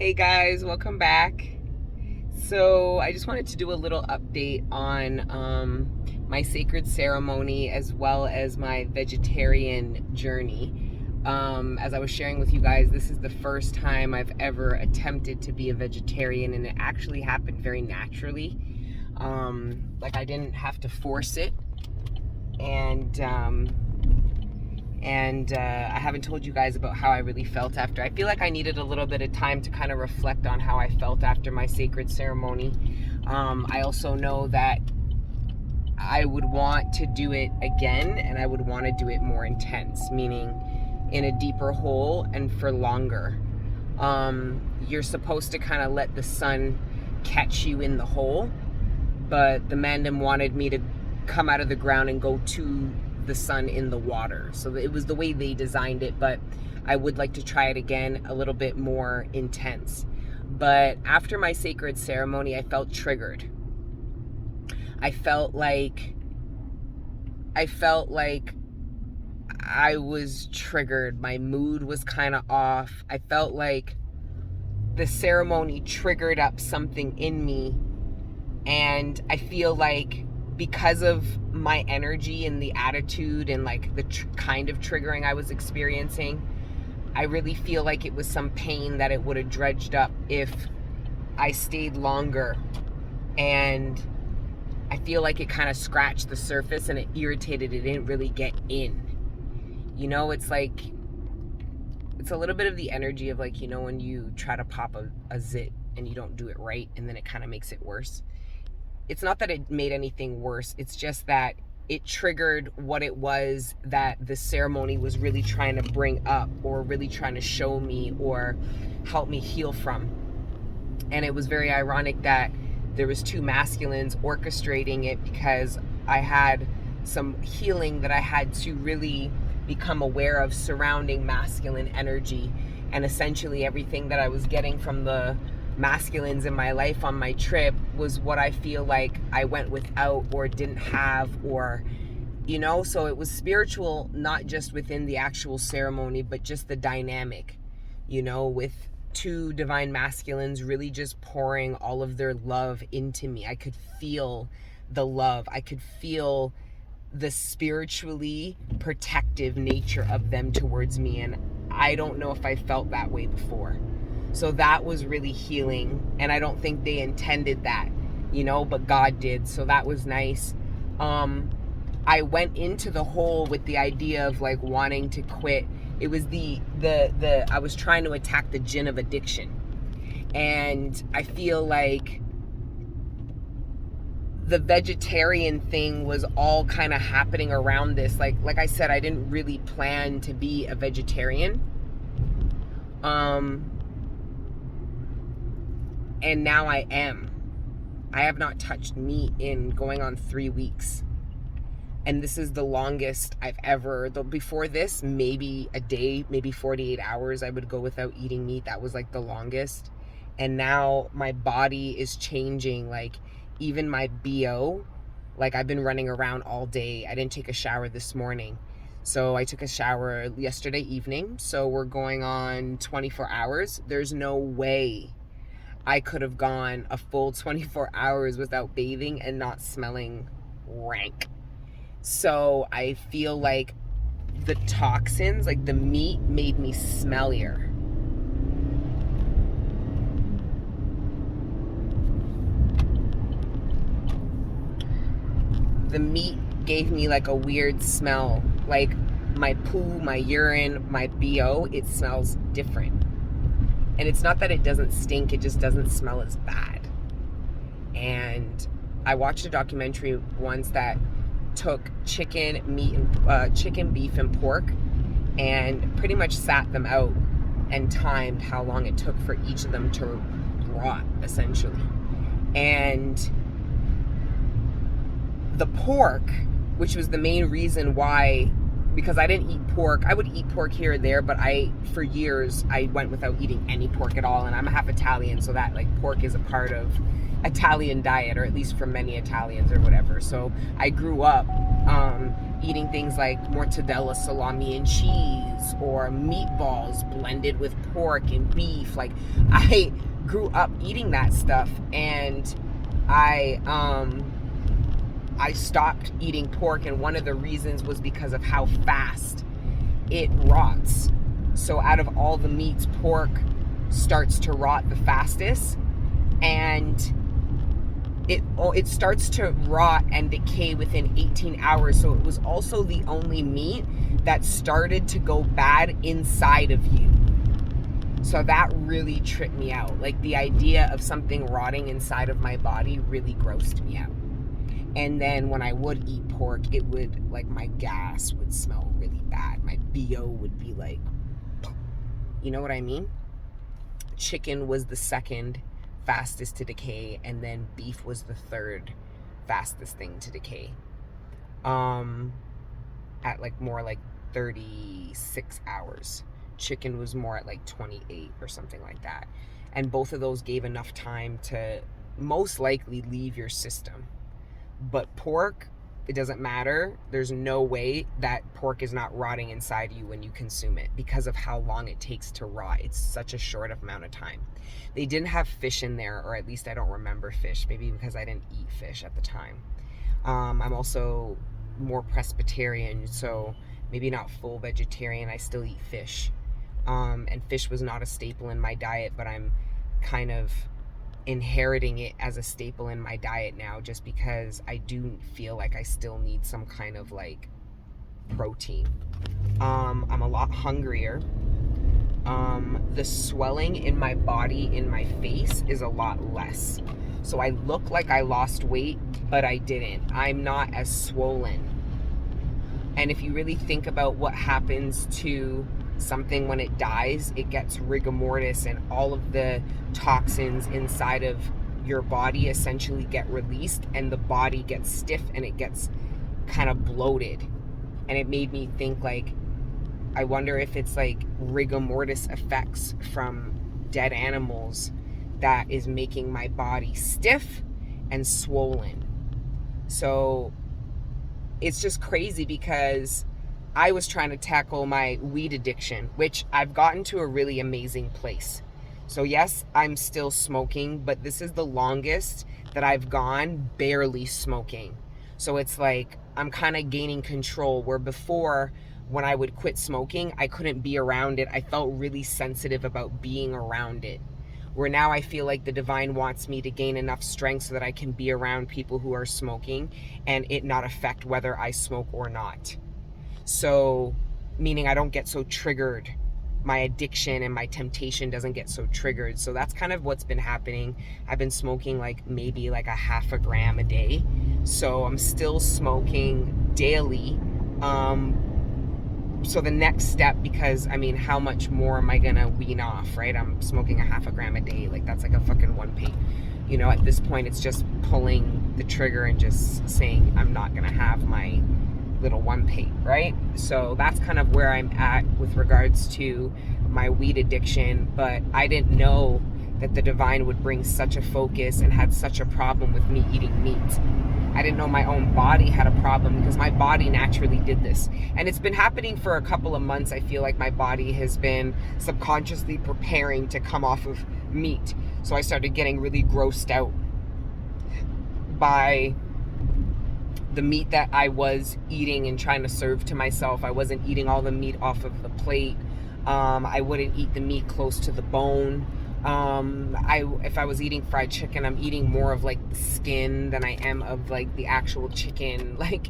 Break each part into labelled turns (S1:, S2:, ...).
S1: Hey guys, welcome back. So I just wanted to do a little update on my sacred ceremony as well as my vegetarian journey. As I was sharing with you guys, this is the first time I've ever attempted to be a vegetarian, and it actually happened very naturally. Like I didn't have to force it, and I haven't told you guys about how I really felt after. I feel like I needed a little bit of time to kind of reflect on how I felt after my sacred ceremony. I also know that I would want to do it again, and I would want to do it more intense, meaning in a deeper hole and for longer. You're supposed to kind of let the sun catch you in the hole, but the Mandam wanted me to come out of the ground and go to the sun in the water. So it was the way they designed it, but I would like to try it again, a little bit more intense. But after my sacred ceremony, I felt triggered. I felt like I was triggered. My mood was kind of off. I felt like the ceremony triggered up something in me, and I feel like because of my energy and the attitude and like the kind of triggering I was experiencing, I really feel like it was some pain that it would have dredged up if I stayed longer. And I feel like it kind of scratched the surface and it irritated. It didn't really get in. You know, it's like, it's a little bit of the energy of like, you know, when you try to pop a zit and you don't do it right, and then it kind of makes it worse. It's not that it made anything worse. It's just that it triggered what it was that the ceremony was really trying to bring up, or really trying to show me or help me heal from. And it was very ironic that there was two masculines orchestrating it, because I had some healing that I had to really become aware of surrounding masculine energy. And essentially everything that I was getting from the masculines in my life on my trip was what I feel like I went without or didn't have, or, you know, so it was spiritual, not just within the actual ceremony, but just the dynamic, you know, with two divine masculines really just pouring all of their love into me. I could feel the love. I could feel the spiritually protective nature of them towards me, and I don't know if I felt that way before. So that was really healing, and I don't think they intended that, you know, but God did. So that was nice. I went into the hole with the idea of like wanting to quit. It was I was trying to attack the jinn of addiction. And I feel like the vegetarian thing was all kind of happening around this. Like I said, I didn't really plan to be a vegetarian. And now I am. I have not touched meat in going on 3 weeks. And this is the longest I've ever, before this, maybe a day, maybe 48 hours, I would go without eating meat. That was like the longest. And now my body is changing. Like even my BO, like I've been running around all day. I didn't take a shower this morning. So I took a shower yesterday evening. So we're going on 24 hours. There's no way I could have gone a full 24 hours without bathing and not smelling rank. So I feel like the toxins, like the meat, made me smellier. The meat gave me like a weird smell. Like my poo, my urine, my BO, it smells different. And it's not that it doesn't stink, it just doesn't smell as bad. And I watched a documentary once that took chicken, meat, and chicken, beef, and pork, and pretty much sat them out and timed how long it took for each of them to rot, essentially. And the pork, which was the main reason why, because I didn't eat pork. I would eat pork here or there, but for years, I went without eating any pork at all. And I'm half Italian, so that like pork is a part of Italian diet, or at least for many Italians or whatever. So I grew up eating things like mortadella, salami, and cheese, or meatballs blended with pork and beef. Like, I grew up eating that stuff, and I stopped eating pork, and one of the reasons was because of how fast it rots. So out of all the meats, pork starts to rot the fastest, and it starts to rot and decay within 18 hours. So it was also the only meat that started to go bad inside of you. So that really tripped me out. Like, the idea of something rotting inside of my body really grossed me out. And then when I would eat pork, it would, like, my gas would smell really bad. My BO would be like, you know what I mean? Chicken was the second fastest to decay, and then beef was the third fastest thing to decay. At like more like 36 hours. Chicken was more at like 28 or something like that. And both of those gave enough time to most likely leave your system. But pork, it doesn't matter. There's no way that pork is not rotting inside you when you consume it, because of how long it takes to rot. It's such a short amount of time. They didn't have fish in there, or at least I don't remember fish, maybe because I didn't eat fish at the time. I'm also more Presbyterian, so maybe not full vegetarian. I still eat fish. And fish was not a staple in my diet, but I'm kind of inheriting it as a staple in my diet now, just because I do feel like I still need some kind of like protein. I'm a lot hungrier. The swelling in my body, in my face, is a lot less. So I look like I lost weight, but I didn't. I'm not as swollen. And if you really think about what happens to something when it dies, it gets rigor mortis, and all of the toxins inside of your body essentially get released, and the body gets stiff and it gets kind of bloated. And it made me think, like, I wonder if it's like rigor mortis effects from dead animals that is making my body stiff and swollen. So it's just crazy, because I was trying to tackle my weed addiction, which I've gotten to a really amazing place. So yes, I'm still smoking, but this is the longest that I've gone barely smoking. So it's like I'm kind of gaining control, where before, when I would quit smoking, I couldn't be around it. I felt really sensitive about being around it. Where now I feel like the divine wants me to gain enough strength so that I can be around people who are smoking and it not affect whether I smoke or not. So, meaning I don't get so triggered. My addiction and my temptation doesn't get so triggered. So that's kind of what's been happening. I've been smoking like maybe like a half a gram a day. So I'm still smoking daily. So the next step, because I mean, how much more am I gonna wean off, right? I'm smoking a half a gram a day. Like, that's like a fucking 1 p. You know, at this point, it's just pulling the trigger and just saying I'm not gonna have my little 1 p, right? So that's kind of where I'm at with regards to my weed addiction. But I didn't know that the divine would bring such a focus and had such a problem with me eating meat. I didn't know my own body had a problem, because my body naturally did this. And it's been happening for a couple of months. I feel like my body has been subconsciously preparing to come off of meat. So I started getting really grossed out by the meat that I was eating and trying to serve to myself. I wasn't eating all the meat off of the plate. I wouldn't eat the meat close to the bone. If I was eating fried chicken, I'm eating more of like the skin than I am of like the actual chicken. Like,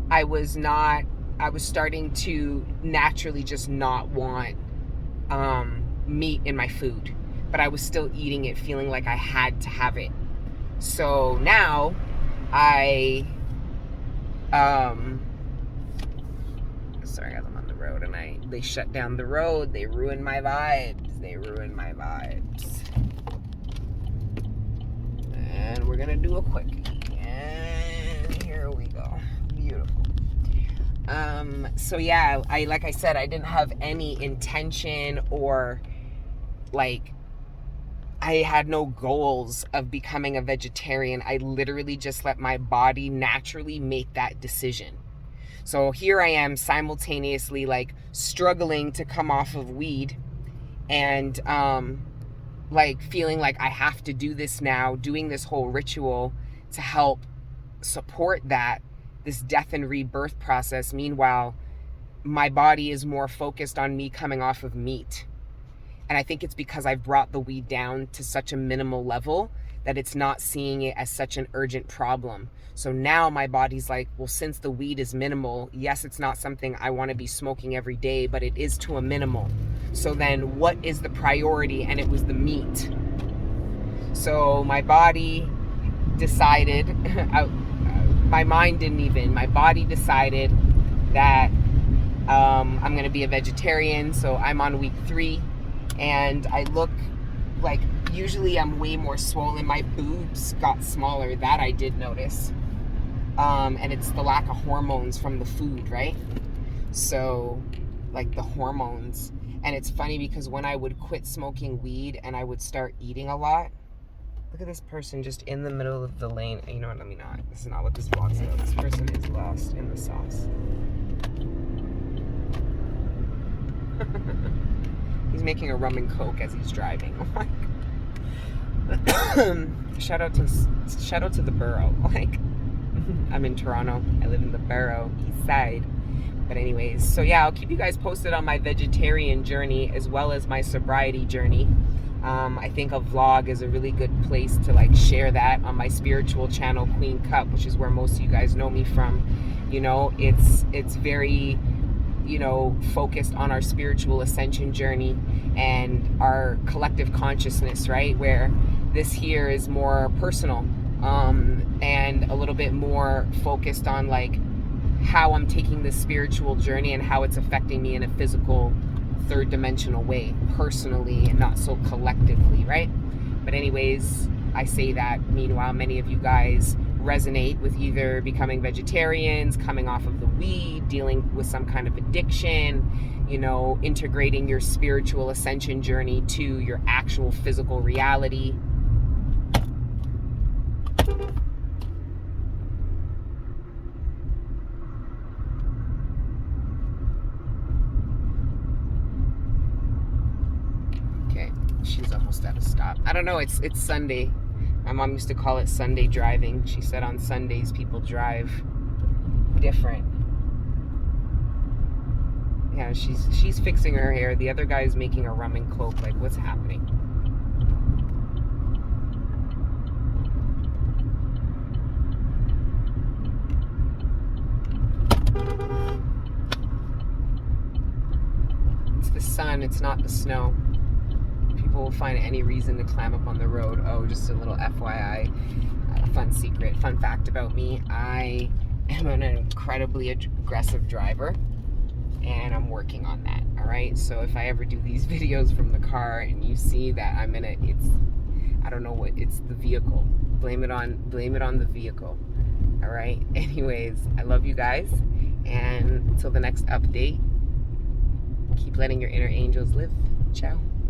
S1: I was starting to naturally just not want meat in my food, but I was still eating it, feeling like I had to have it. So now sorry guys, I'm on the road and they shut down the road. They ruined my vibes. And we're gonna do a quickie. And here we go. Beautiful. So yeah, like I said, I didn't have any intention, or like, I had no goals of becoming a vegetarian. I literally just let my body naturally make that decision. So here I am simultaneously like struggling to come off of weed and like feeling like I have to do this now, doing this whole ritual to help support this death and rebirth process. Meanwhile, my body is more focused on me coming off of meat. And I think it's because I've brought the weed down to such a minimal level that it's not seeing it as such an urgent problem. So now my body's like, well, since the weed is minimal, yes, it's not something I want to be smoking every day, but it is to a minimal. So then what is the priority? And it was the meat. So my body decided, my mind didn't even, my body decided that I'm going to be a vegetarian. So I'm on week 3 and I look like, usually I'm way more swollen. My boobs got smaller. That I did notice. And it's the lack of hormones from the food, right? So like the hormones. And it's funny because when I would quit smoking weed and I would start eating a lot, look at this person just in the middle of the lane. You know what, let me not. This is not what this vlog's about. This person is lost in the sauce. He's making a rum and coke as he's driving. Oh my God. Shout out to the borough. Like, I'm in Toronto. I live in the borough, east side. But anyways, so yeah, I'll keep you guys posted on my vegetarian journey as well as my sobriety journey. I think a vlog is a really good place to like share that on my spiritual channel, Queen Cup, which is where most of you guys know me from. You know, it's very, you know, focused on our spiritual ascension journey and our collective consciousness, right? Where this here is more personal, and a little bit more focused on like how I'm taking this spiritual journey and how it's affecting me in a physical, third dimensional way, personally and not so collectively, right? But anyways, I say that, meanwhile, many of you guys resonate with either becoming vegetarians, coming off of the weed, dealing with some kind of addiction, you know, integrating your spiritual ascension journey to your actual physical reality. Okay, she's almost at a stop. I don't know, it's Sunday. My mom used to call it Sunday driving. She said on Sundays people drive different. Yeah, she's fixing her hair. The other guy's making a rum and coke. Like, what's happening? It's the sun, it's not the snow. People will find any reason to climb up on the road. Oh, just a little FYI, fun secret, fun fact about me. I am an incredibly aggressive driver, and I'm working on that, all right? So if I ever do these videos from the car and you see that I'm in I don't know what, it's the vehicle. Blame it on the vehicle, all right? Anyways, I love you guys, and until the next update, keep letting your inner angels live. Ciao.